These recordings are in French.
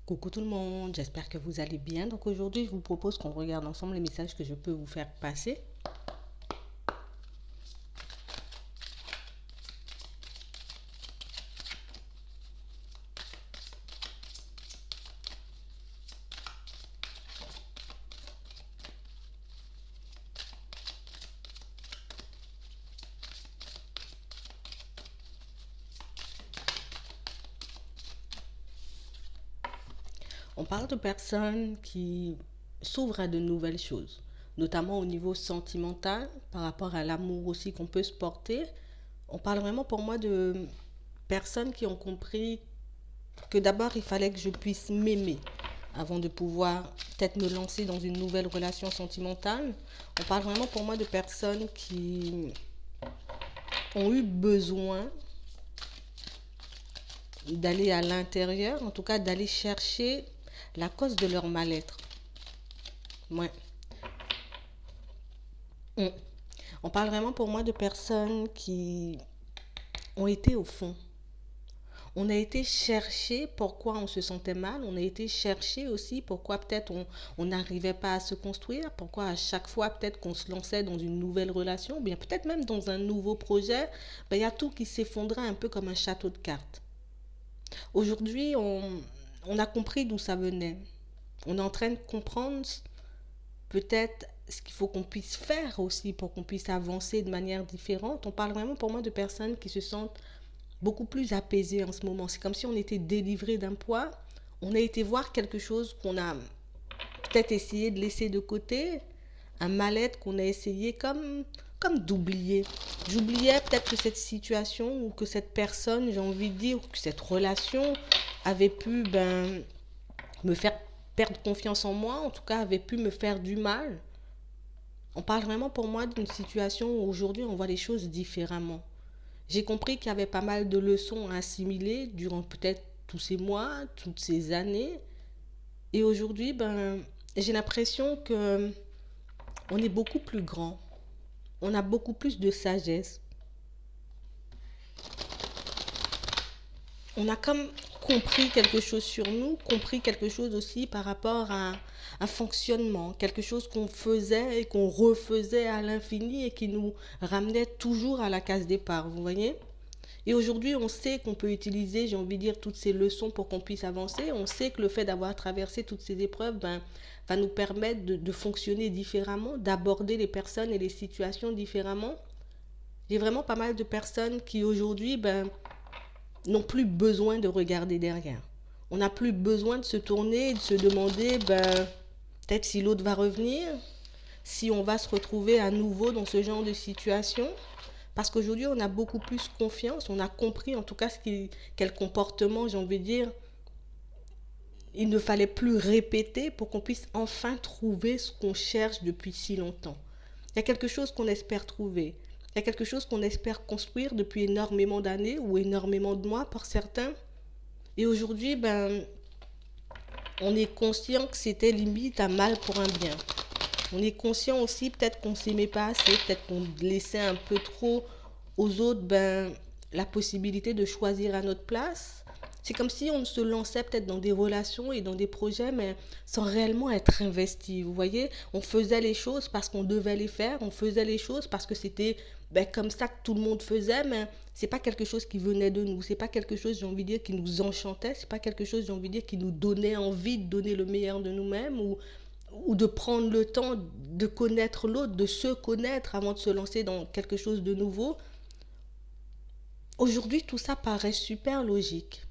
Coucou tout le monde, j'espère que vous allez bien. Donc aujourd'hui, je vous propose qu'on regarde ensemble les messages que je peux vous faire passer. On parle de personnes qui s'ouvrent à de nouvelles choses, notamment au niveau sentimental, par rapport à l'amour aussi qu'on peut se porter. On parle vraiment pour moi de personnes qui ont compris que d'abord il fallait que je puisse m'aimer avant de pouvoir peut-être me lancer dans une nouvelle relation sentimentale. On parle vraiment pour moi de personnes qui ont eu besoin d'aller à l'intérieur, en tout cas d'aller chercher la cause de leur mal-être. Ouais. Mm. On parle vraiment pour moi de personnes qui ont été au fond. On a été chercher pourquoi on se sentait mal, on a été chercher aussi pourquoi peut-être on n'arrivait pas à se construire, pourquoi à chaque fois peut-être qu'on se lançait dans une nouvelle relation, ou bien peut-être même dans un nouveau projet, ben, il y a tout qui s'effondrait un peu comme un château de cartes. Aujourd'hui, on a compris d'où ça venait. On est en train de comprendre peut-être ce qu'il faut qu'on puisse faire aussi pour qu'on puisse avancer de manière différente. On parle vraiment pour moi de personnes qui se sentent beaucoup plus apaisées en ce moment. C'est comme si on était délivré d'un poids. On a été voir quelque chose qu'on a peut-être essayé de laisser de côté, un mal-être qu'on a essayé comme d'oublier. J'oubliais peut-être que cette situation ou que cette personne, j'ai envie de dire, que cette relation avait pu me faire perdre confiance en moi, en tout cas avait pu me faire du mal. On parle vraiment pour moi d'une situation où aujourd'hui on voit les choses différemment. J'ai compris qu'il y avait pas mal de leçons à assimiler durant peut-être tous ces mois, toutes ces années. Et aujourd'hui, j'ai l'impression que on est beaucoup plus grand. On a beaucoup plus de sagesse. On a comme compris quelque chose sur nous, compris quelque chose aussi par rapport à un fonctionnement, quelque chose qu'on faisait et qu'on refaisait à l'infini et qui nous ramenait toujours à la case départ, vous voyez. Et aujourd'hui, on sait qu'on peut utiliser, j'ai envie de dire, toutes ces leçons pour qu'on puisse avancer. On sait que le fait d'avoir traversé toutes ces épreuves va nous permettre de fonctionner différemment, d'aborder les personnes et les situations différemment. J'ai vraiment pas mal de personnes qui aujourd'hui n'ont plus besoin de regarder derrière. On n'a plus besoin de se tourner et de se demander peut-être si l'autre va revenir, si on va se retrouver à nouveau dans ce genre de situation. Parce qu'aujourd'hui, on a beaucoup plus confiance, on a compris en tout cas quel comportement, j'ai envie de dire, il ne fallait plus répéter pour qu'on puisse enfin trouver ce qu'on cherche depuis si longtemps. Il y a quelque chose qu'on espère trouver. Il y a quelque chose qu'on espère construire depuis énormément d'années ou énormément de mois pour certains. Et aujourd'hui, on est conscient que c'était limite un mal pour un bien. On est conscient aussi peut-être qu'on ne s'aimait pas assez, peut-être qu'on laissait un peu trop aux autres la possibilité de choisir à notre place. C'est comme si on se lançait peut-être dans des relations et dans des projets, mais sans réellement être investi. Vous voyez, on faisait les choses parce qu'on devait les faire, on faisait les choses parce que c'était comme ça que tout le monde faisait, mais c'est pas quelque chose qui venait de nous, c'est pas quelque chose, j'ai envie de dire, qui nous enchantait, c'est pas quelque chose, j'ai envie de dire, qui nous donnait envie de donner le meilleur de nous-mêmes ou de prendre le temps de connaître l'autre, de se connaître avant de se lancer dans quelque chose de nouveau. Aujourd'hui, tout ça paraît super logique.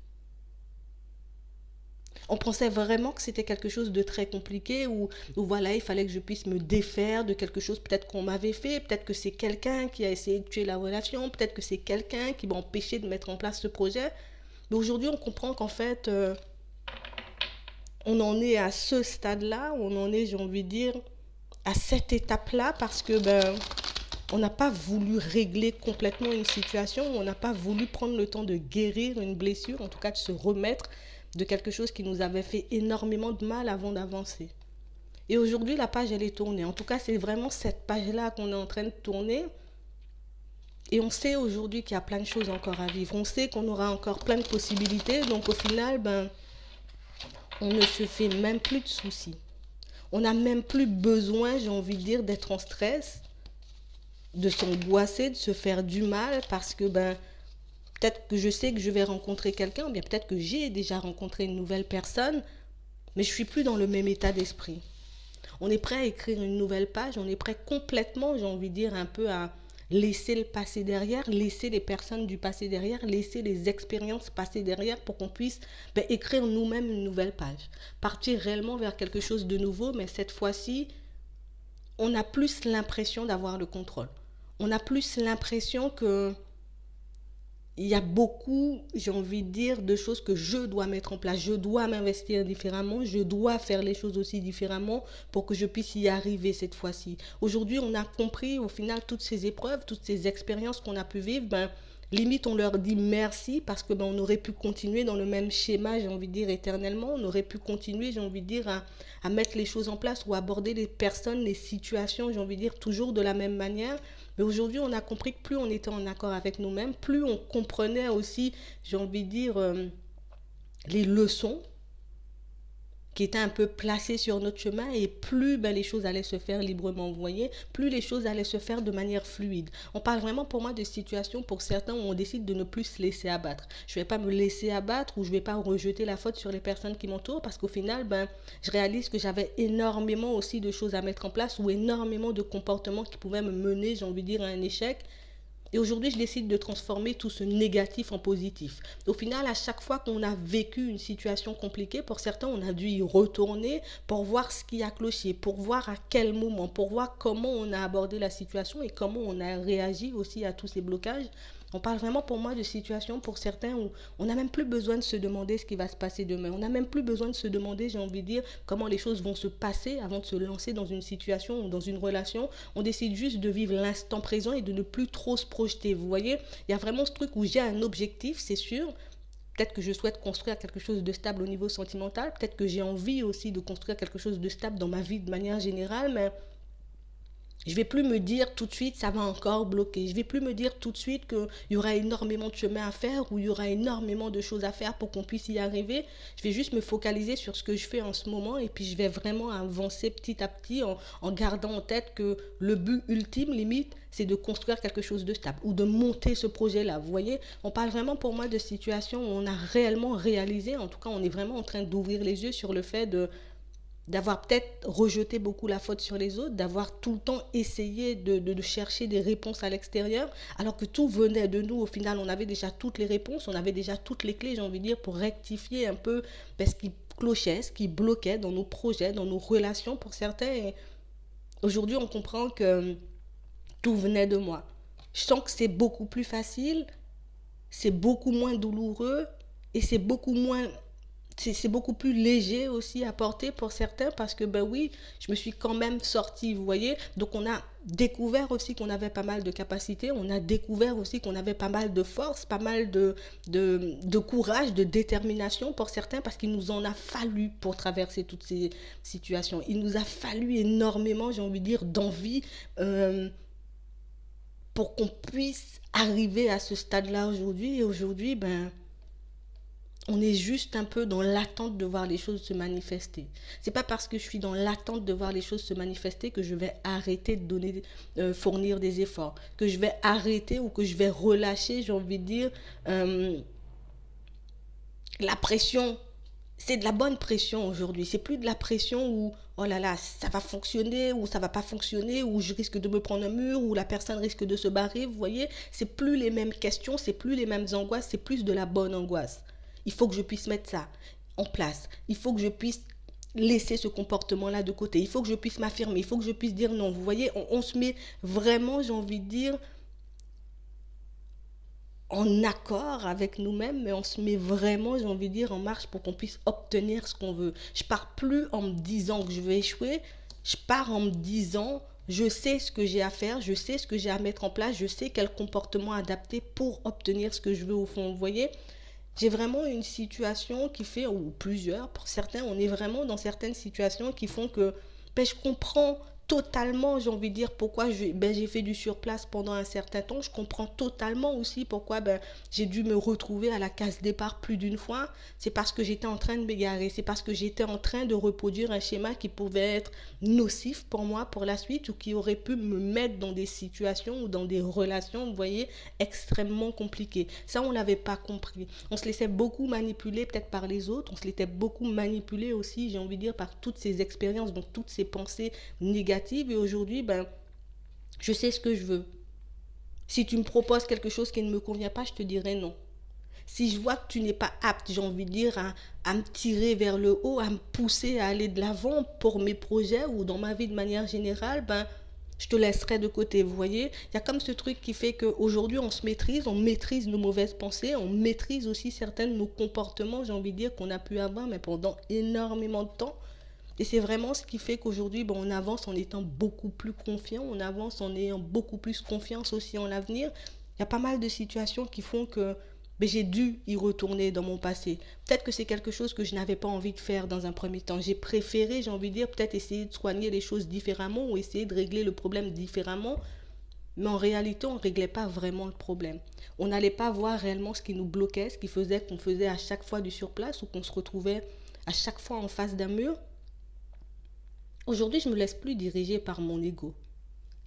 On pensait vraiment que c'était quelque chose de très compliqué où voilà, il fallait que je puisse me défaire de quelque chose peut-être qu'on m'avait fait, peut-être que c'est quelqu'un qui a essayé de tuer la relation, peut-être que c'est quelqu'un qui m'a empêché de mettre en place ce projet. Mais aujourd'hui, on comprend qu'en fait, on en est à ce stade-là, on en est, j'ai envie de dire, à cette étape-là parce que on n'a pas voulu régler complètement une situation, on n'a pas voulu prendre le temps de guérir une blessure, en tout cas de se remettre de quelque chose qui nous avait fait énormément de mal avant d'avancer. Et aujourd'hui, la page, elle est tournée. En tout cas, c'est vraiment cette page-là qu'on est en train de tourner. Et on sait aujourd'hui qu'il y a plein de choses encore à vivre. On sait qu'on aura encore plein de possibilités. Donc au final, on ne se fait même plus de soucis. On n'a même plus besoin, j'ai envie de dire, d'être en stress, de s'angoisser, de se faire du mal parce que peut-être que je sais que je vais rencontrer quelqu'un, ou bien peut-être que j'ai déjà rencontré une nouvelle personne, mais je suis plus dans le même état d'esprit. On est prêt à écrire une nouvelle page, on est prêt complètement, j'ai envie de dire, un peu à laisser le passé derrière, laisser les personnes du passé derrière, laisser les expériences passées derrière pour qu'on puisse écrire nous-mêmes une nouvelle page. Partir réellement vers quelque chose de nouveau, mais cette fois-ci, on a plus l'impression d'avoir le contrôle. On a plus l'impression que il y a beaucoup, j'ai envie de dire, de choses que je dois mettre en place. Je dois m'investir différemment, je dois faire les choses aussi différemment pour que je puisse y arriver cette fois-ci. Aujourd'hui, on a compris au final toutes ces épreuves, toutes ces expériences qu'on a pu vivre, limite on leur dit merci parce que on aurait pu continuer dans le même schéma, j'ai envie de dire éternellement, on aurait pu continuer, j'ai envie de dire, à mettre les choses en place ou aborder les personnes, les situations, j'ai envie de dire, toujours de la même manière. Mais aujourd'hui, on a compris que plus on était en accord avec nous-mêmes, plus on comprenait aussi, j'ai envie de dire, les leçons qui étaient un peu placées sur notre chemin et plus les choses allaient se faire librement, vous voyez, plus les choses allaient se faire de manière fluide. On parle vraiment pour moi de situations pour certains où on décide de ne plus se laisser abattre. Je ne vais pas me laisser abattre ou je ne vais pas rejeter la faute sur les personnes qui m'entourent parce qu'au final, je réalise que j'avais énormément aussi de choses à mettre en place ou énormément de comportements qui pouvaient me mener, j'ai envie de dire, à un échec. Et aujourd'hui, je décide de transformer tout ce négatif en positif. Au final, à chaque fois qu'on a vécu une situation compliquée, pour certains, on a dû y retourner pour voir ce qui a cloché, pour voir à quel moment, pour voir comment on a abordé la situation et comment on a réagi aussi à tous ces blocages. On parle vraiment pour moi de situations pour certains où on n'a même plus besoin de se demander ce qui va se passer demain. On n'a même plus besoin de se demander, j'ai envie de dire, comment les choses vont se passer avant de se lancer dans une situation ou dans une relation. On décide juste de vivre l'instant présent et de ne plus trop se projeter. Vous voyez, il y a vraiment ce truc où j'ai un objectif, c'est sûr. Peut-être que je souhaite construire quelque chose de stable au niveau sentimental. Peut-être que j'ai envie aussi de construire quelque chose de stable dans ma vie de manière générale. Mais je ne vais plus me dire tout de suite ça va encore bloquer. Je ne vais plus me dire tout de suite qu'il y aura énormément de chemin à faire ou il y aura énormément de choses à faire pour qu'on puisse y arriver. Je vais juste me focaliser sur ce que je fais en ce moment et puis je vais vraiment avancer petit à petit en gardant en tête que le but ultime, limite, c'est de construire quelque chose de stable ou de monter ce projet-là. Vous voyez, on parle vraiment pour moi de situations où on a réellement réalisé, en tout cas on est vraiment en train d'ouvrir les yeux sur le fait d'avoir peut-être rejeté beaucoup la faute sur les autres, d'avoir tout le temps essayé de chercher des réponses à l'extérieur, alors que tout venait de nous. Au final, on avait déjà toutes les réponses, on avait déjà toutes les clés, j'ai envie de dire, pour rectifier un peu ce qui clochait, ce qui bloquait dans nos projets, dans nos relations pour certains. Et aujourd'hui, on comprend que tout venait de moi. Je sens que c'est beaucoup plus facile, c'est beaucoup moins douloureux et c'est beaucoup plus léger aussi à porter pour certains parce que oui, je me suis quand même sortie, vous voyez. Donc on a découvert aussi qu'on avait pas mal de capacités, on a découvert aussi qu'on avait pas mal de force, pas mal de courage, de détermination pour certains parce qu'il nous en a fallu pour traverser toutes ces situations. Il nous a fallu énormément, j'ai envie de dire, d'envie pour qu'on puisse arriver à ce stade-là aujourd'hui. Et aujourd'hui, on est juste un peu dans l'attente de voir les choses se manifester. C'est pas parce que je suis dans l'attente de voir les choses se manifester que je vais arrêter de donner, fournir des efforts, que je vais arrêter ou que je vais relâcher, j'ai envie de dire, la pression. C'est de la bonne pression aujourd'hui. C'est plus de la pression où oh là là, ça va fonctionner ou ça va pas fonctionner ou je risque de me prendre un mur ou la personne risque de se barrer. Vous voyez, c'est plus les mêmes questions, c'est plus les mêmes angoisses, c'est plus de la bonne angoisse. Il faut que je puisse mettre ça en place. Il faut que je puisse laisser ce comportement-là de côté. Il faut que je puisse m'affirmer. Il faut que je puisse dire non. Vous voyez, on se met vraiment, j'ai envie de dire, en accord avec nous-mêmes, mais on se met vraiment, j'ai envie de dire, en marche pour qu'on puisse obtenir ce qu'on veut. Je pars plus en me disant que je vais échouer. Je pars en me disant, je sais ce que j'ai à faire, je sais ce que j'ai à mettre en place, je sais quel comportement adapter pour obtenir ce que je veux au fond. Vous voyez, j'ai vraiment une situation qui ou plusieurs, pour certains, on est vraiment dans certaines situations qui font que je comprends totalement, j'ai envie de dire, pourquoi j'ai fait du surplace pendant un certain temps. Je comprends totalement aussi pourquoi j'ai dû me retrouver à la case départ plus d'une fois. C'est parce que j'étais en train de m'égarer. C'est parce que j'étais en train de reproduire un schéma qui pouvait être nocif pour moi pour la suite ou qui aurait pu me mettre dans des situations ou dans des relations, vous voyez, extrêmement compliquées. Ça, on ne l'avait pas compris. On se laissait beaucoup manipuler peut-être par les autres. On se laissait beaucoup manipuler aussi, j'ai envie de dire, par toutes ces expériences, donc toutes ces pensées négatives. Et aujourd'hui, je sais ce que je veux. Si tu me proposes quelque chose qui ne me convient pas, je te dirai non. Si je vois que tu n'es pas apte, j'ai envie de dire, à me tirer vers le haut, à me pousser à aller de l'avant pour mes projets ou dans ma vie de manière générale, je te laisserai de côté. Vous voyez, il y a comme ce truc qui fait qu'aujourd'hui, on maîtrise nos mauvaises pensées, on maîtrise aussi certains de nos comportements, j'ai envie de dire, qu'on a pu avoir, mais pendant énormément de temps. Et c'est vraiment ce qui fait qu'aujourd'hui, on avance en étant beaucoup plus confiant, on avance en ayant beaucoup plus confiance aussi en l'avenir. Il y a pas mal de situations qui font que j'ai dû y retourner dans mon passé. Peut-être que c'est quelque chose que je n'avais pas envie de faire dans un premier temps. J'ai préféré, j'ai envie de dire, peut-être essayer de soigner les choses différemment ou essayer de régler le problème différemment. Mais en réalité, on ne réglait pas vraiment le problème. On n'allait pas voir réellement ce qui nous bloquait, ce qui faisait qu'on faisait à chaque fois du surplace ou qu'on se retrouvait à chaque fois en face d'un mur. Aujourd'hui, je ne me laisse plus diriger par mon ego.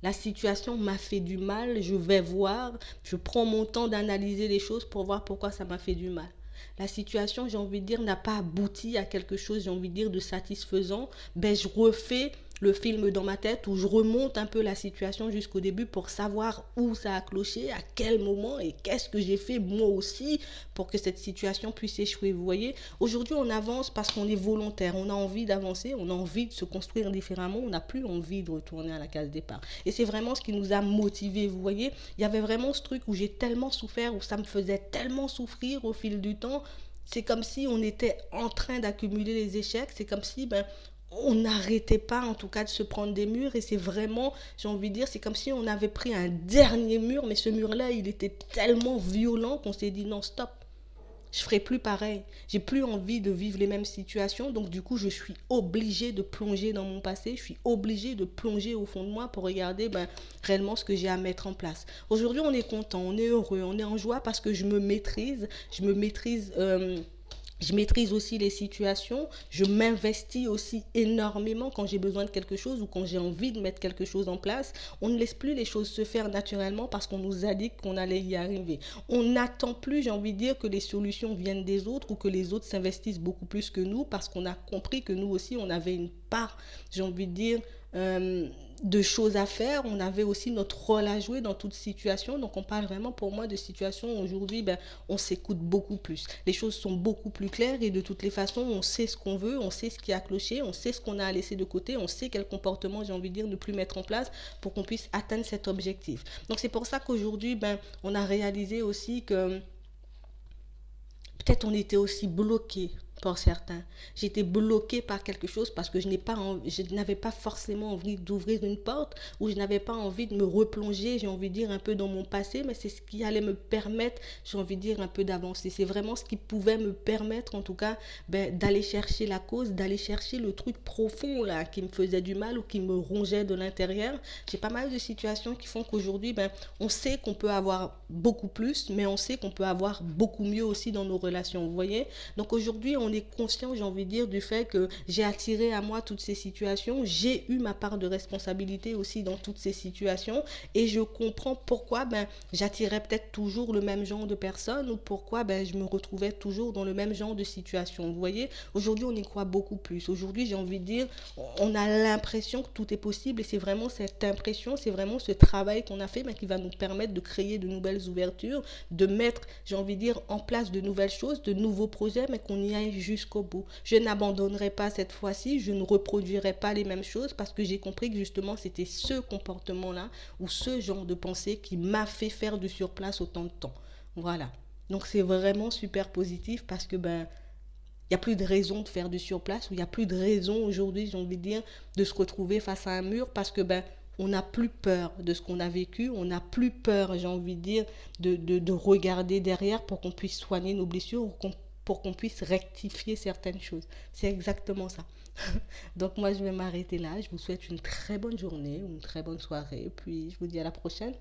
La situation m'a fait du mal, je vais voir, je prends mon temps d'analyser les choses pour voir pourquoi ça m'a fait du mal. La situation, j'ai envie de dire, n'a pas abouti à quelque chose, j'ai envie de dire, de satisfaisant. Je refais le film dans ma tête où je remonte un peu la situation jusqu'au début pour savoir où ça a cloché, à quel moment et qu'est-ce que j'ai fait moi aussi pour que cette situation puisse échouer. Vous voyez, aujourd'hui on avance parce qu'on est volontaire, on a envie d'avancer, on a envie de se construire différemment, on n'a plus envie de retourner à la case départ. Et c'est vraiment ce qui nous a motivés, vous voyez. Il y avait vraiment ce truc où j'ai tellement souffert, où ça me faisait tellement souffrir au fil du temps. C'est comme si on était en train d'accumuler les échecs, c'est comme si on n'arrêtait pas en tout cas de se prendre des murs et c'est vraiment, j'ai envie de dire, c'est comme si on avait pris un dernier mur, mais ce mur-là, il était tellement violent qu'on s'est dit non, stop, je ferai plus pareil. J'ai plus envie de vivre les mêmes situations, donc du coup, je suis obligée de plonger dans mon passé, je suis obligée de plonger au fond de moi pour regarder réellement ce que j'ai à mettre en place. Aujourd'hui, on est content, on est heureux, on est en joie parce que je me maîtrise, je maîtrise aussi les situations, je m'investis aussi énormément quand j'ai besoin de quelque chose ou quand j'ai envie de mettre quelque chose en place. On ne laisse plus les choses se faire naturellement parce qu'on nous a dit qu'on allait y arriver. On n'attend plus, j'ai envie de dire, que les solutions viennent des autres ou que les autres s'investissent beaucoup plus que nous parce qu'on a compris que nous aussi, on avait une part, j'ai envie de dire, de choses à faire, on avait aussi notre rôle à jouer dans toute situation, donc on parle vraiment pour moi de situation où aujourd'hui on s'écoute beaucoup plus, les choses sont beaucoup plus claires et de toutes les façons on sait ce qu'on veut, on sait ce qui a cloché, on sait ce qu'on a à laisser de côté, on sait quel comportement j'ai envie de dire ne plus mettre en place pour qu'on puisse atteindre cet objectif. Donc c'est pour ça qu'aujourd'hui on a réalisé aussi que peut-être on était aussi bloqué pour certains. J'étais bloquée par quelque chose parce que je n'avais pas forcément envie d'ouvrir une porte ou je n'avais pas envie de me replonger, j'ai envie de dire, un peu dans mon passé, mais c'est ce qui allait me permettre, j'ai envie de dire, un peu d'avancer. C'est vraiment ce qui pouvait me permettre, en tout cas, d'aller chercher la cause, d'aller chercher le truc profond là, qui me faisait du mal ou qui me rongeait de l'intérieur. J'ai pas mal de situations qui font qu'aujourd'hui, on sait qu'on peut avoir beaucoup plus, mais on sait qu'on peut avoir beaucoup mieux aussi dans nos relations, vous voyez. Donc aujourd'hui, on est conscient, j'ai envie de dire, du fait que j'ai attiré à moi toutes ces situations, j'ai eu ma part de responsabilité aussi dans toutes ces situations et je comprends pourquoi j'attirais peut-être toujours le même genre de personnes ou pourquoi je me retrouvais toujours dans le même genre de situation. Vous voyez, aujourd'hui on y croit beaucoup plus. Aujourd'hui, j'ai envie de dire, on a l'impression que tout est possible et c'est vraiment cette impression, c'est vraiment ce travail qu'on a fait qui va nous permettre de créer de nouvelles ouvertures, de mettre, j'ai envie de dire, en place de nouvelles choses, de nouveaux projets, mais qu'on y aille jusqu'au bout. Je n'abandonnerai pas cette fois-ci, je ne reproduirai pas les mêmes choses parce que j'ai compris que justement c'était ce comportement-là ou ce genre de pensée qui m'a fait faire du surplace autant de temps. Voilà. Donc c'est vraiment super positif parce que il n'y a plus de raison de faire du surplace ou il n'y a plus de raison aujourd'hui, j'ai envie de dire, de se retrouver face à un mur parce que on n'a plus peur de ce qu'on a vécu, on n'a plus peur, j'ai envie de dire, de regarder derrière pour qu'on puisse soigner nos blessures ou qu'on pour qu'on puisse rectifier certaines choses. C'est exactement ça. Donc moi, je vais m'arrêter là. Je vous souhaite une très bonne journée, une très bonne soirée. Puis je vous dis à la prochaine.